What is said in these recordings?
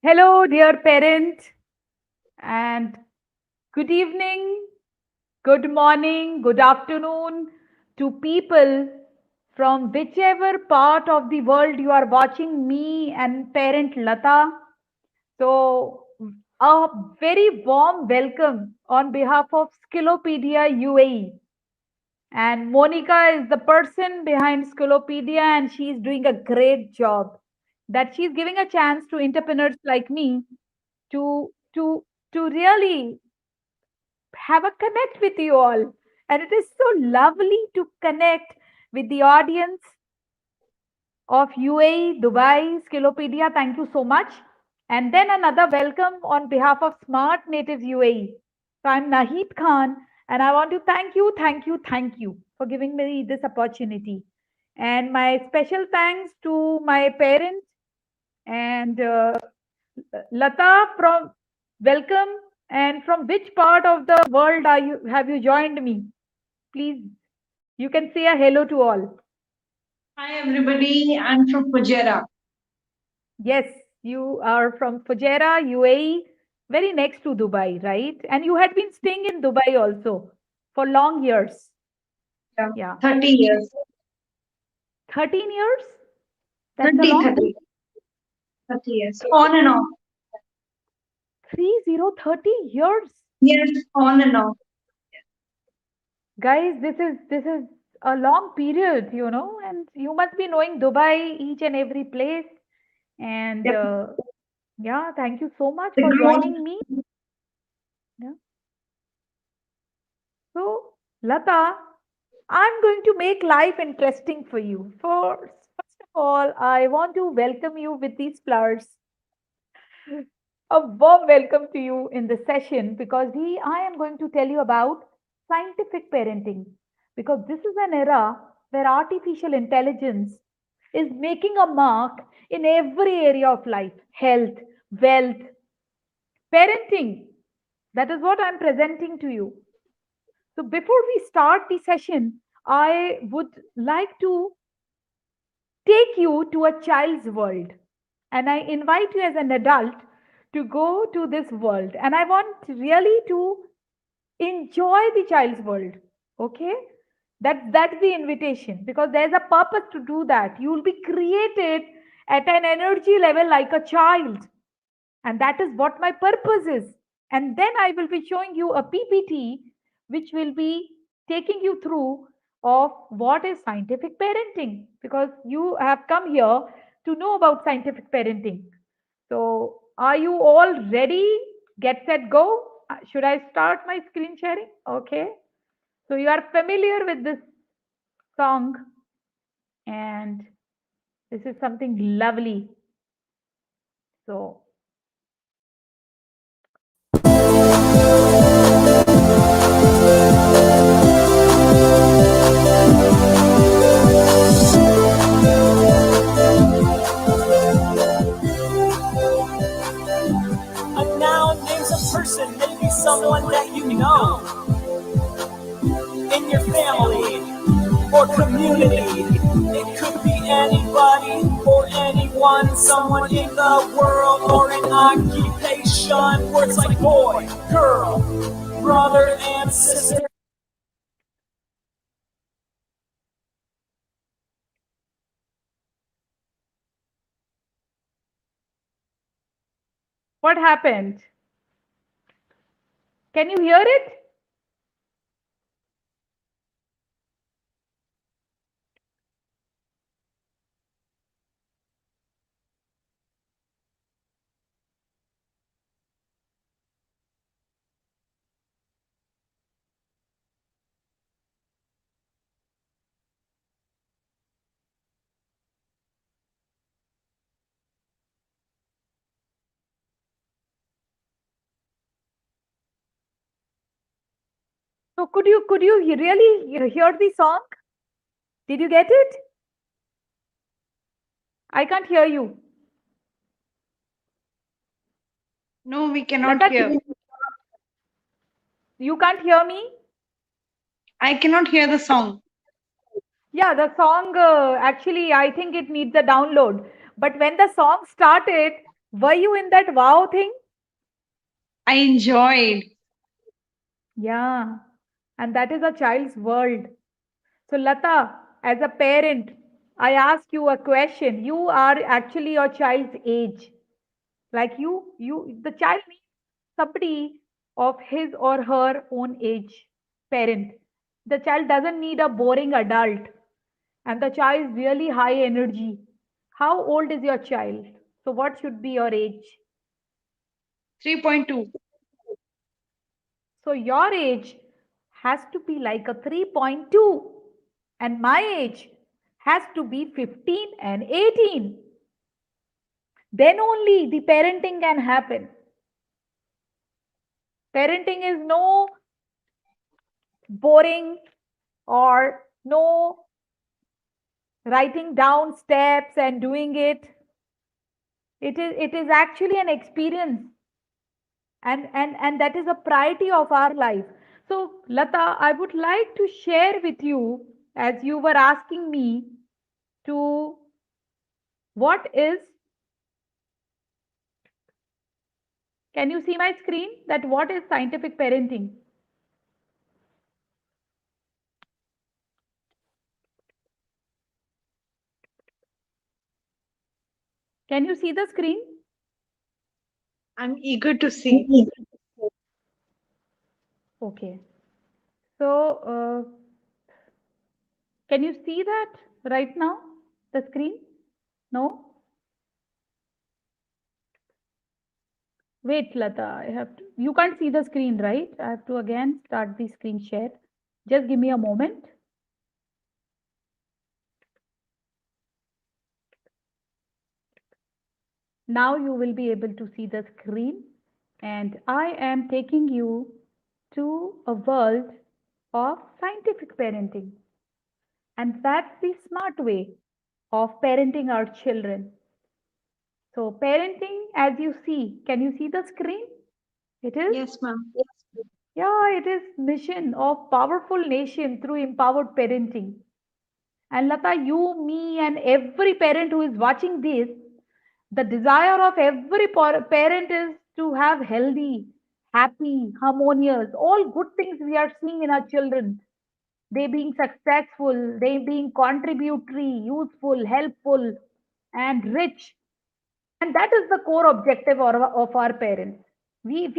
Hello, dear parent, and good evening, good morning, good afternoon to people from whichever part of the world you are watching me and parent Lata. So, a very warm welcome on behalf of Skillopedia UAE. And Monica is the person behind Skillopedia, and she's doing a great job. That she's giving a chance to entrepreneurs like me to to to really have a connect with you all, and it is so lovely to connect with the audience of UAE, Dubai, Skillopedia. Thank you so much. And then another welcome on behalf of Smart Natives UAE. So I'm Nahid Khan, and I want to thank you for giving me this opportunity. And my special thanks to my parents and Lata from welcome, and from which part of the world are you have you joined me? Please, you can say a hello to all. Hi everybody, I'm from Fujairah. Yes, you are from Fujairah, UAE, very next to Dubai, right? And you had been staying in Dubai also for long years. Yeah, Yeah, 30 years. 13 years? That's a 30, long 30, 30 years. On and off. 30 years. Yes, on and off. Guys, this is a long period, and you must be knowing Dubai, each and every place. And Yep. yeah, thank you so much The for growth. joining me. Yeah. So, Lata, I'm going to make life interesting for you. First of all, I want to welcome you with these flowers. A warm welcome to you in the session because I am going to tell you about scientific parenting, because this is an era where artificial intelligence is making a mark in every area of life: health, wealth, parenting. That is what I'm presenting to you. So, before we start the session, I would like to take you to a child's world. And I invite you as an adult to go to this world. And I want really to enjoy the child's world. Okay? That's the invitation, because there's a purpose to do that. You will be created at an energy level like a child. And that is what my purpose is. And then I will be showing you a PPT which will be taking you through of what is scientific parenting, because you have come here to know about scientific parenting. So are you all ready? Get set, go. Should I start my screen sharing? Okay. So you are familiar with this song, and this is something lovely. So A noun names a person, maybe someone that you know in your family or community. It could be anybody or anyone, someone in the world or an occupation. Words like boy, girl, brother, and sister. what happened? Can you hear it? So could you really hear the song? Did you get it? I can't hear you. No, we cannot Lata, hear. you can't hear me? I cannot hear the song. Yeah, the song, actually, I think it needs a download. But when the song started, Were you in that wow thing? I enjoyed. Yeah. And that is a child's world. So, Lata, as a parent, I ask you a question. You are actually your child's age. Like the child needs somebody of his or her own age, parent. The child doesn't need a boring adult, and the child is really high energy. How old is your child? So, what should be your age? 3.2. So, your age has to be like a 3.2, and my age has to be 15 and 18. Then only the parenting can happen. Parenting is no boring or no writing down steps and doing it. It is actually an experience, and that is a priority of our life. So, Lata, I would like to share with you, as you were asking me to, what is, can you see my screen, that what is scientific parenting? Can you see the screen? I'm eager to see. Okay. So, can you see that right now, the screen? No? Wait, Lata, I have to, you can't see the screen, right? I have to again start the screen share. Just give me a moment. Now you will be able to see the screen, and I am taking you to a world of scientific parenting. And that's the smart way of parenting our children. So, parenting, as you see, can you see the screen? It is? Yes, ma'am. Yeah, it is mission of powerful nation through empowered parenting. And Lata, you, me, and every parent who is watching this, the desire of every parent is to have healthy, happy, harmonious, all good things we are seeing in our children. They being successful, they being contributory, useful, helpful, and rich. And that is the core objective of our parents. We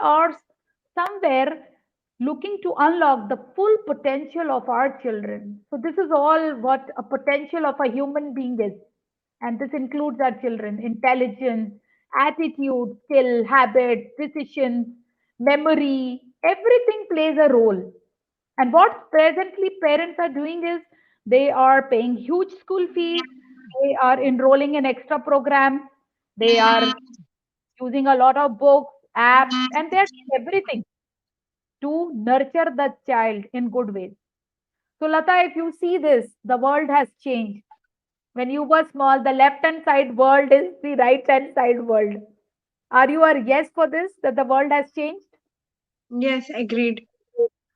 are somewhere looking to unlock the full potential of our children. So this is all what a potential of a human being is. And this includes our children: intelligence, attitude, skill, habits, decisions, memory. Everything plays a role. And what presently parents are doing is they are paying huge school fees, they are enrolling in extra programs, they are using a lot of books, apps, and they're doing everything to nurture the child in good ways. So, Lata, if you see this, the world has changed. When you were small, the left hand side world is the right hand side world. Are you a yes for this, that the world has changed? Yes, agreed.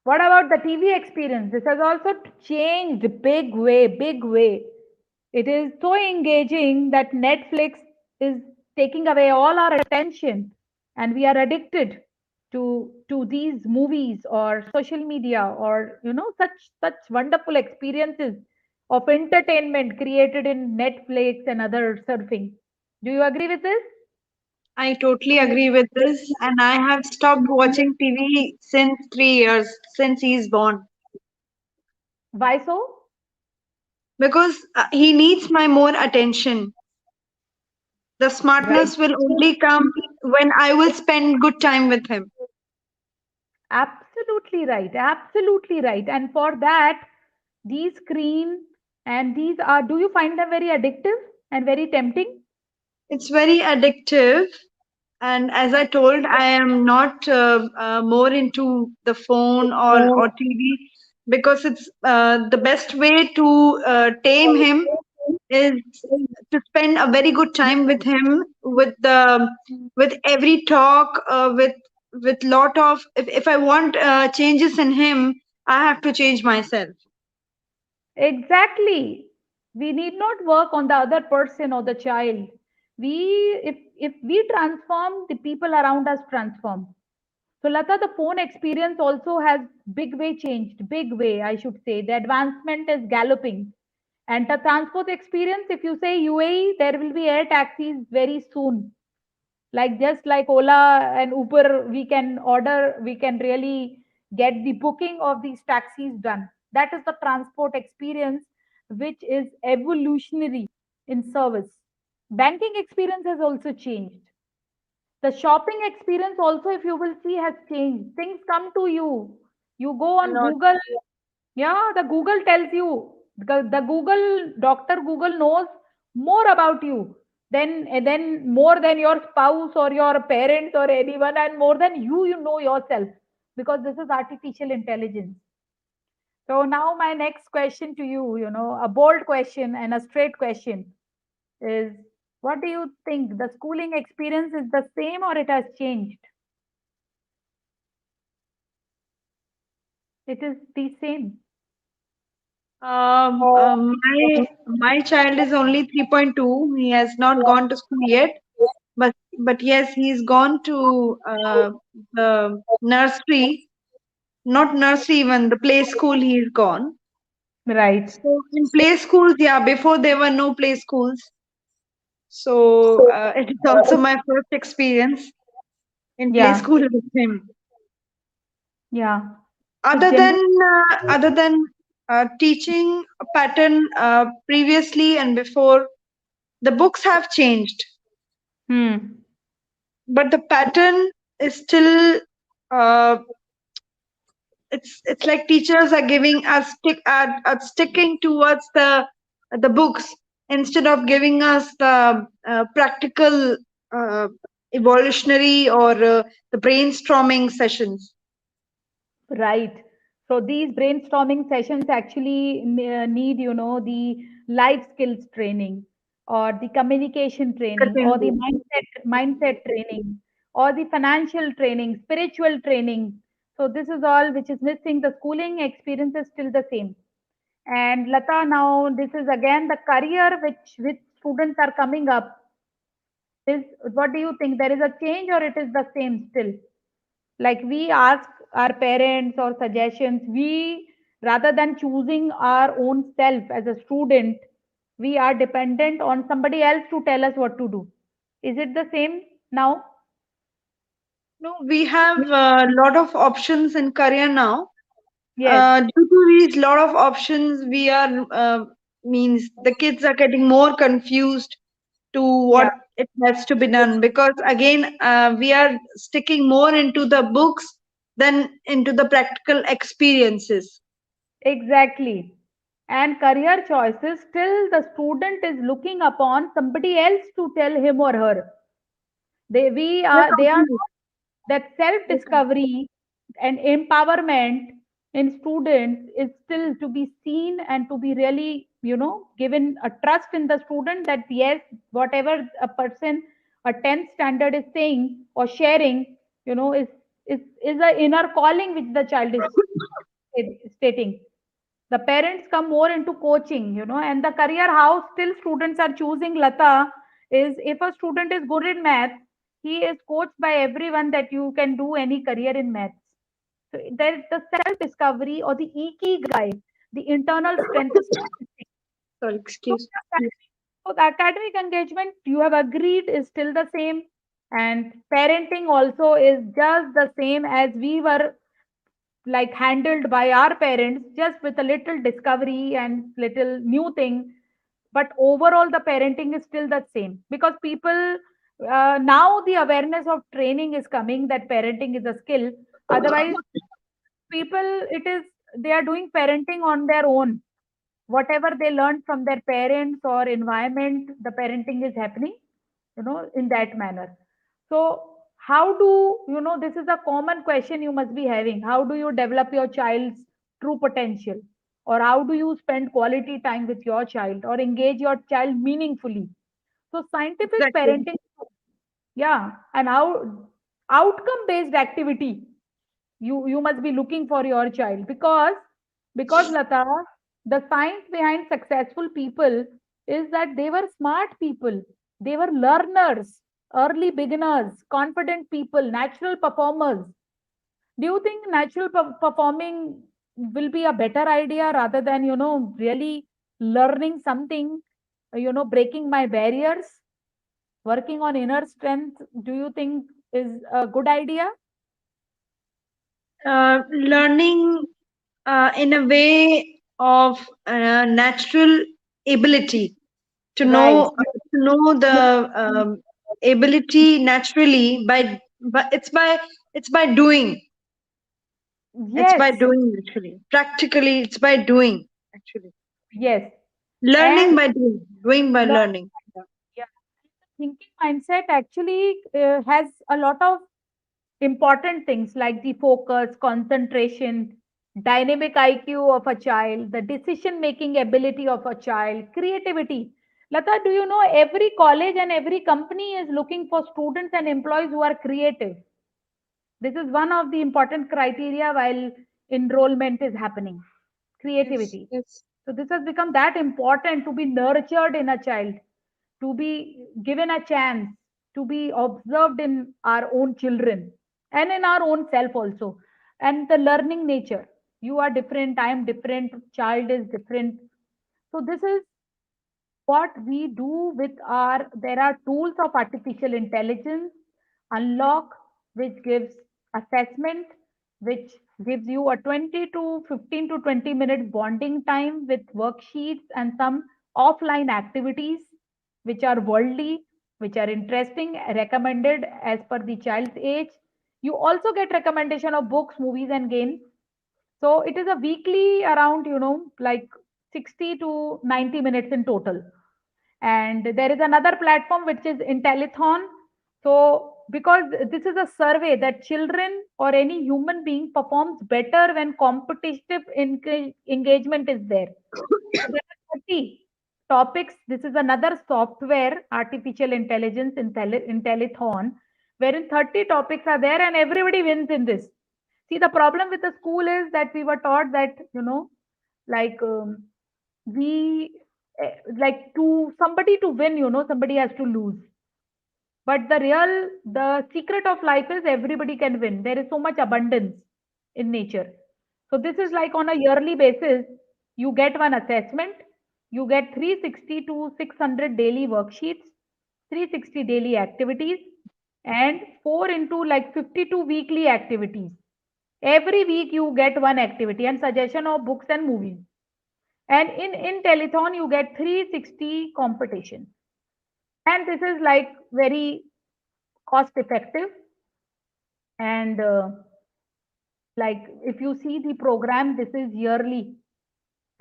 What about the TV experience? This has also changed big way, big way. It is so engaging that Netflix is taking away all our attention, and we are addicted to these movies or social media, or such wonderful experiences of entertainment created in Netflix and other surfing. Do you agree with this? I totally agree with this, and I have stopped watching TV since 3 years, since he's born, Why so? because he needs my more attention. The Right. smartness will only come when I will spend good time with him. Absolutely right. Absolutely right. And for that, these screen and these are, do you find them very addictive and very tempting? It's very addictive, and as I told, I am not more into the phone or TV, because it's the best way to tame him is to spend a very good time with him, with every talk, with lot of, if I want changes in him, I have to change myself. Exactly. We need not work on the other person or the child. We, if we transform, the people around us transform. So Lata, the phone experience also has big way changed, big way I should say. The advancement is galloping. And the transport experience, if you say UAE, there will be air taxis very soon. Like just like Ola and Uber, we can order, we can really get the booking of these taxis done. That is the transport experience, which is evolutionary in service. Banking experience has also changed. The shopping experience also, if you will see, has changed. Things come to you. You go A on lot. Google. Yeah, the Google tells you. The Google, Dr. Google knows more about you than more than your spouse or your parents or anyone, and more than you know yourself, because this is artificial intelligence. So now my next question to you, a bold question and a straight question is, what do you think? The schooling experience is the same or it has changed? It is the same. My child is only 3.2. He has not gone to school yet, but yes, he's gone to the nursery, not nursery even the play school. He's gone. Right. So in play schools, yeah, before there were no play schools. So it is also my first experience in play Yeah. school with him. Yeah. So Other than generally, teaching a pattern previously and before, the books have changed, hmm. but the pattern is still. Uh, it's like teachers are giving us sticking towards the books instead of giving us the practical uh, evolutionary or the brainstorming sessions. Right. So these brainstorming sessions actually need, the life skills training, or the communication training, or the Certainly. mindset training, or the financial training, spiritual training. So this is all which is missing. The schooling experience is still the same. And Lata, now this is again the career which students are coming up. Is, what do you think? There is a change or it is the same still? Like we ask our parents or suggestions, we, rather than choosing our own self as a student, we are dependent on somebody else to tell us what to do. Is it the same now? No, we have a lot of options in career now. Yes. Due to these lot of options, we are means the kids are getting more confused to Yeah, what it has to be done, because again we are sticking more into the books than into the practical experiences. exactly. And career choices, still the student is looking upon somebody else to tell him or her. Yes, They are totally. not, that self Totally. discovery and empowerment in students is still to be seen, and to be really, given a trust in the student that yes, whatever a person, a 10th standard is saying or sharing, is a inner calling which the child is stating. The parents come more into coaching, and the career how still students are choosing, Lata, is if a student is good in math, he is coached by everyone that you can do any career in maths. So there is the self discovery or the ikigai, the internal strength is missing. Sorry, So excuse me. the academic engagement, you have agreed, is still the same, and parenting also is just the same as we were like handled by our parents, just with a little discovery and little new thing. But overall the parenting is still the same, because people, now the awareness of training is coming that parenting is a skill. Otherwise people, it is, they are doing parenting on their own. Whatever they learned from their parents or environment, the parenting is happening, in that manner. So how do, this is a common question you must be having, how do you develop your child's true potential, or how do you spend quality time with your child or engage your child meaningfully? So scientific Exactly. parenting, yeah, and how outcome based activity you must be looking for your child, because Lata, the science behind successful people is that they were smart people. They were learners, early beginners, confident people, natural performers. Do you think natural performing will be a better idea rather than, really learning something, breaking my barriers, working on inner strength? Do you think is a good idea? Learning in a way of natural ability to Right. know the ability naturally by it's by doing. It's by Yes, doing actually. Practically, it's by doing actually. yes. Learning And by doing by learn, learning. Yeah. yeah, thinking mindset actually has a lot of important things like the focus, concentration, dynamic IQ of a child, the decision making ability of a child, creativity. Lata, do you know every college and every company is looking for students and employees who are creative? This is one of the important criteria while enrollment is happening. Yes, Creativity. yes. So this has become that important to be nurtured in a child, to be given a chance, to be observed in our own children and in our own self also. And the learning nature. You are different, I am different, child is different. So this is what we do with our, there are tools of artificial intelligence, unlock, which gives assessment, which gives you a 20 to 15 to 20 minutes bonding time with worksheets and some offline activities which are worldly, which are interesting, recommended as per the child's age. You also get recommendation of books, movies and games. So it is a weekly around, like 60 to 90 minutes in total. And there is another platform which is Intellithon. So because this is a survey that children or any human being performs better when competitive engagement is there. So there are 30 topics. This is another software, artificial intelligence Intellithon, wherein 30 topics are there and everybody wins in this. See, the problem with the school is that we were taught that, like we like to somebody to win, somebody has to lose. But the secret of life is everybody can win. There is so much abundance in nature. So this is like on a yearly basis, you get one assessment, you get 360 to 600 daily worksheets, 360 daily activities, and 4 into like 52 weekly activities. Every week you get one activity and suggestion of books and movies. And in telethon you get 360 competitions. And this is like very cost effective. And like if you see the program, this is yearly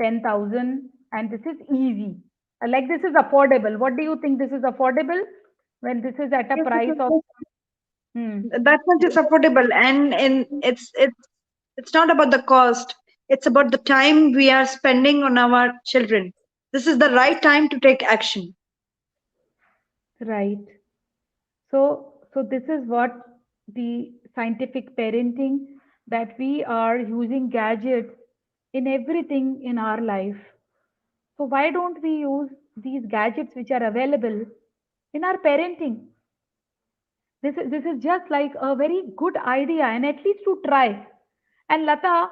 10,000 and this is easy. Like this is affordable. What do you think? This is affordable when this is at a Yes, price of yes. hmm, That much is affordable, and it's not about the cost. It's about the time we are spending on our children. This is the right time to take action. right. So this is what the scientific parenting, that we are using gadgets in everything in our life. So why don't we use these gadgets which are available in our parenting? This is just like a very good idea, and at least to try. And Lata,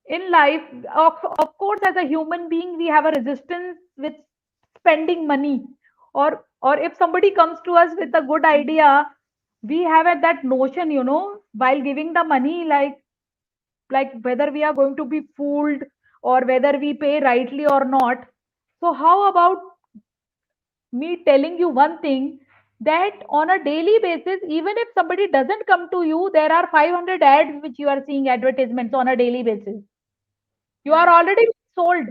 in life, of course, as a human being, we have a resistance with spending money. Or if somebody comes to us with a good idea, we have that notion, while giving the money, like whether we are going to be fooled or whether we pay rightly or not. So how about me telling you one thing, that on a daily basis, even if somebody doesn't come to you, there are 500 ads which you are seeing, advertisements on a daily basis. You are Yeah. already sold.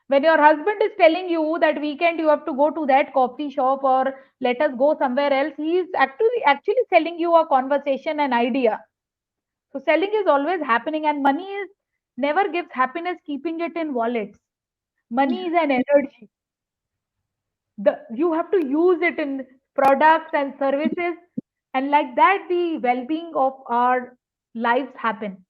When your husband is telling you that weekend you have to go to that coffee shop or let us go somewhere else, he is actually selling you a conversation, an idea. So selling is always happening, and money is never gives happiness keeping it in wallets. Money is an energy. You have to use it in products and services, and like that the well-being of our lives happen.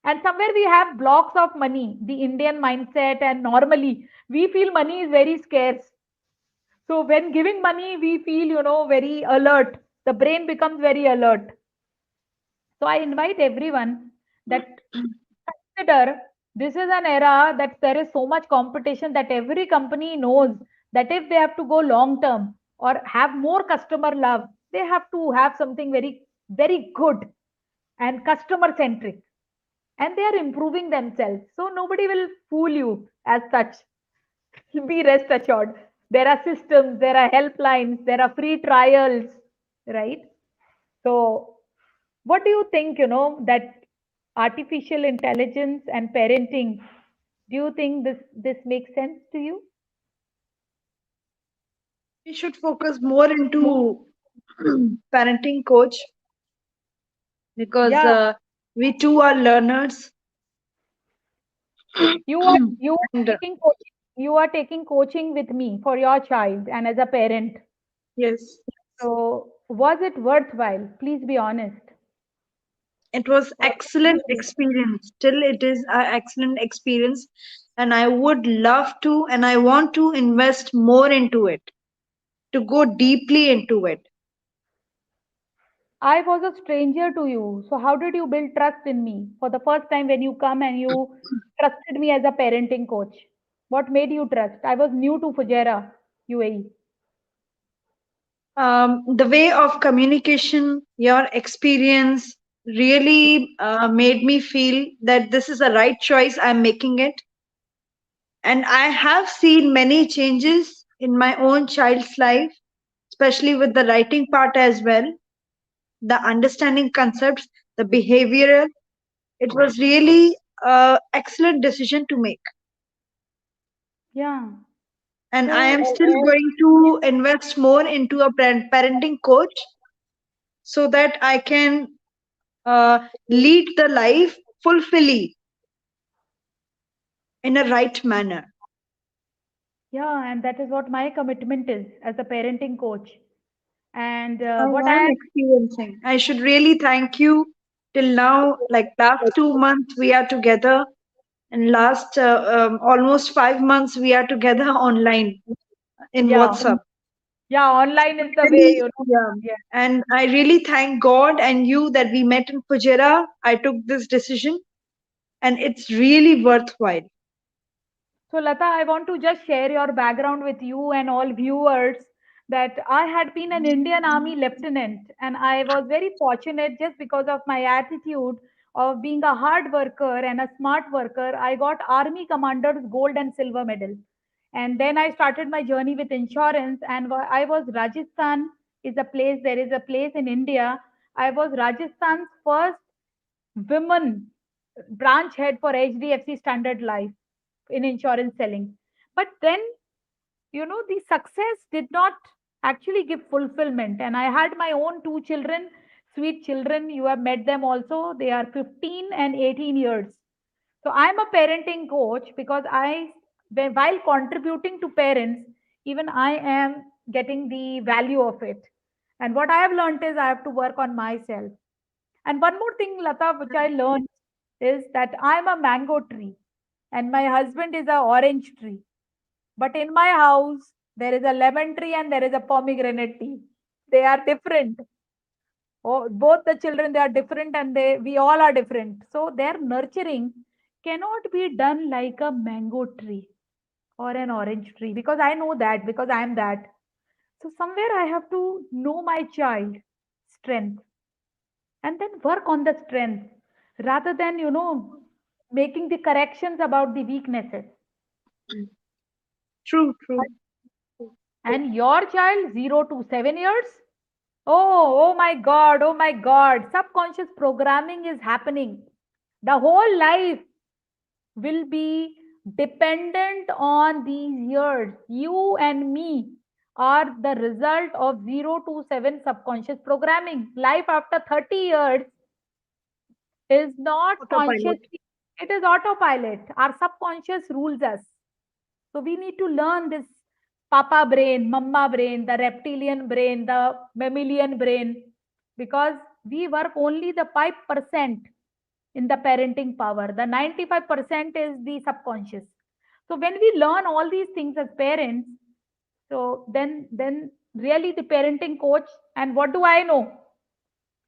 And somewhere we have blocks of money, the Indian mindset, and normally we feel money is very scarce. So when giving money, we feel, very alert. The brain becomes very alert. So I invite everyone that consider this is an era that there is so much competition that every company knows that if they have to go long term or have more customer love, they have to have something very, very good and customer centric. And they are improving themselves. So nobody will fool you as such. Be rest assured. There are systems, there are helplines, there are free trials, right? So, what do you think, that artificial intelligence and parenting, do you think this makes sense to you? We should focus more into parenting coach because Yeah, we too are learners. you are And taking coaching. You are taking coaching with me for your child and as a parent. yes, So, was it worthwhile? Please be honest. it was Was excellent experience. Still, it is an excellent experience, and I would love to, and I want to invest more into it, to go deeply into it. I was a stranger to you. So, how did you build trust in me for the first time when you come and you trusted me as a parenting coach? What made you trust? I was new to Fujairah, UAE. The way of communication, your experience really made me feel that this is the right choice. I'm making it. And I have seen many changes in my own child's life, especially with the writing part as well, the understanding concepts, the behavioral. It was really excellent decision to make. Yeah. And I So, am still going to invest more into a parenting coach so that I can lead the life fulfilly in a right manner. yeah, and that is what my commitment is as a parenting coach. And I what am I experiencing. I should really thank you till now. Like last 2 months, we are together, and last almost 5 months, we are together online in yeah, WhatsApp. yeah, online is the way, Really, yeah. Yeah. And I really thank God and you that we met in Fujairah. I took this decision, and it's really worthwhile. So, Lata, I want to just share your background with you and all viewers that I had been an Indian Army lieutenant, and I was very fortunate just because of my attitude of being a hard worker and a smart worker. I got Army Commander's gold and silver medal. And then I started my journey with insurance, and I was Rajasthan is a place, there is a place in India. I was Rajasthan's first women branch head for HDFC Standard Life in insurance selling. But then, the success did not actually give fulfillment. And I had my own two children, sweet children. You have met them also. They are 15 and 18 years. So I'm a parenting coach because while contributing to parents, even I am getting the value of it. And what I have learned is I have to work on myself. And one more thing, Lata, which I learned is that I'm a mango tree and my husband is a orange tree. But in my house, there is a lemon tree and there is a pomegranate tree. They are different. Oh, both the children, they are different and we all are different. So their nurturing cannot be done like a mango tree or an orange tree because I know that because I am that. So somewhere I have to know my child strength and then work on the strength rather than making the corrections about the weaknesses. True, true. And your child 0 to 7 years, oh my god, subconscious programming is happening. The whole life will be dependent on these years. You and me are the result of 0 to 7 subconscious programming. Life after 30 years is not Autopilot. consciously, it is autopilot. Our subconscious rules us. So we need to learn this papa brain, mama brain, the reptilian brain, the mammalian brain, because we work only the 5% in the parenting power. The 95% is the subconscious. So when we learn all these things as parents, So then really the parenting coach, and what do I know?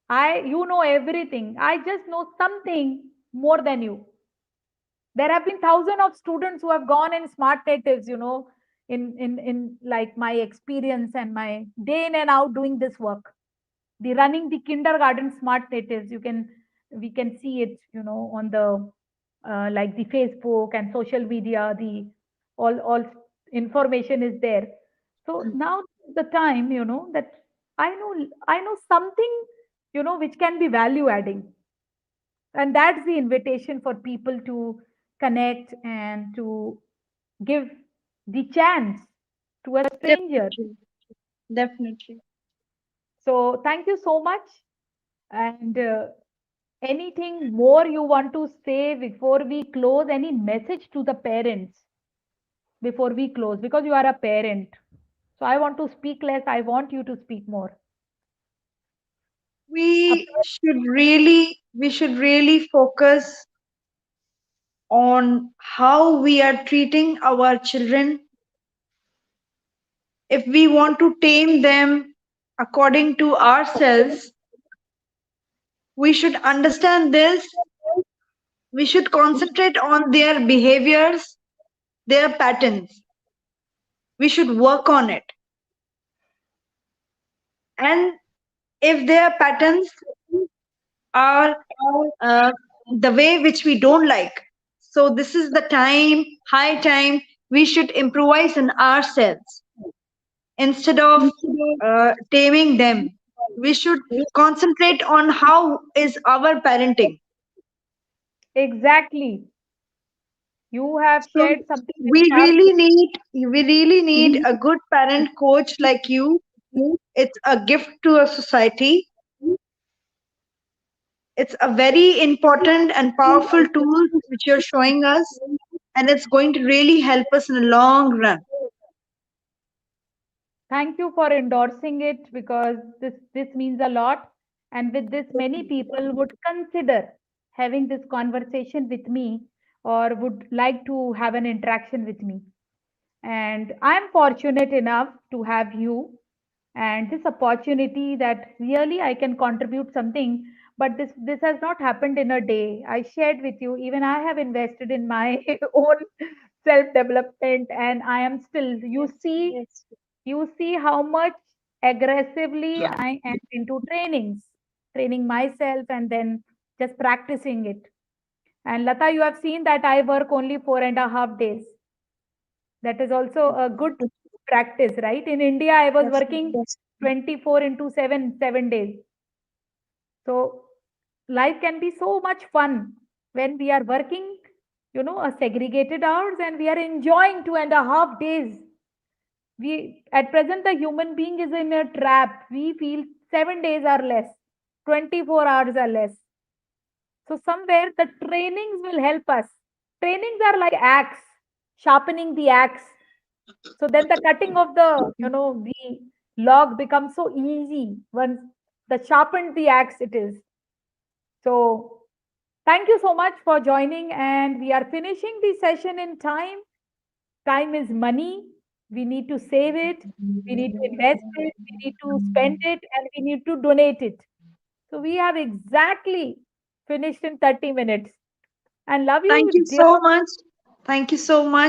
You know everything. I just know something more than you. There have been thousands of students who have gone in smart natives, in like my experience and my day in and out doing this work. The running the kindergarten smart natives, we can see it, on the like the Facebook and social media, the all information is there. So now is the time, that I know something, which can be value adding, and that's the invitation for people to connect and to give the chance to a stranger. Definitely. Definitely. So thank you so much. And anything more you want to say before we close? Any message to the parents before we close? Because you are a parent. So I want to speak less. I want you to speak more. A We should really focus on how we are treating our children. If we want to tame them according to ourselves, we should understand this. We should concentrate on their behaviors, their patterns. We should work on it. And if their patterns are uh, the way which we don't like, so this is the time, high time, we should improvise in ourselves instead of taming them. We should concentrate on how is our parenting. exactly. You have So shared something we very really sharply. need we really need a good parent coach like you. It's a gift to a society. It's a very important and powerful tool which you're showing us, and it's going to really help us in the long run. Thank you for endorsing it, because this means a lot. And with this, many people would consider having this conversation with me, or would like to have an interaction with me. And I'm fortunate enough to have you and this opportunity, that really I can contribute something. But this has not happened in a day. I shared with you, even I have invested in my own self development, and I am still, Yes, yes. you see how much aggressively I am into training myself, and then just practicing it. And Lata, you have seen that I work only 4.5 days. That is also a good practice, right? In India, I was working 24 into 7, 7 days. So life can be so much fun when we are working, a segregated hours, and we are enjoying 2.5 days. We at present the human being is in a trap. We feel 7 days are less, 24 hours are less. So somewhere the trainings will help us. Trainings are like axe, sharpening the axe. So then the cutting of the log becomes so easy once the sharpened the axe it is. So thank you so much for joining, and we are finishing the session in time. Time is money. We need to save it. We need to invest it. We need to spend it, and we need to donate it. So we have exactly finished in 30 minutes. And love Thank you, you dear. so much. Thank you so much.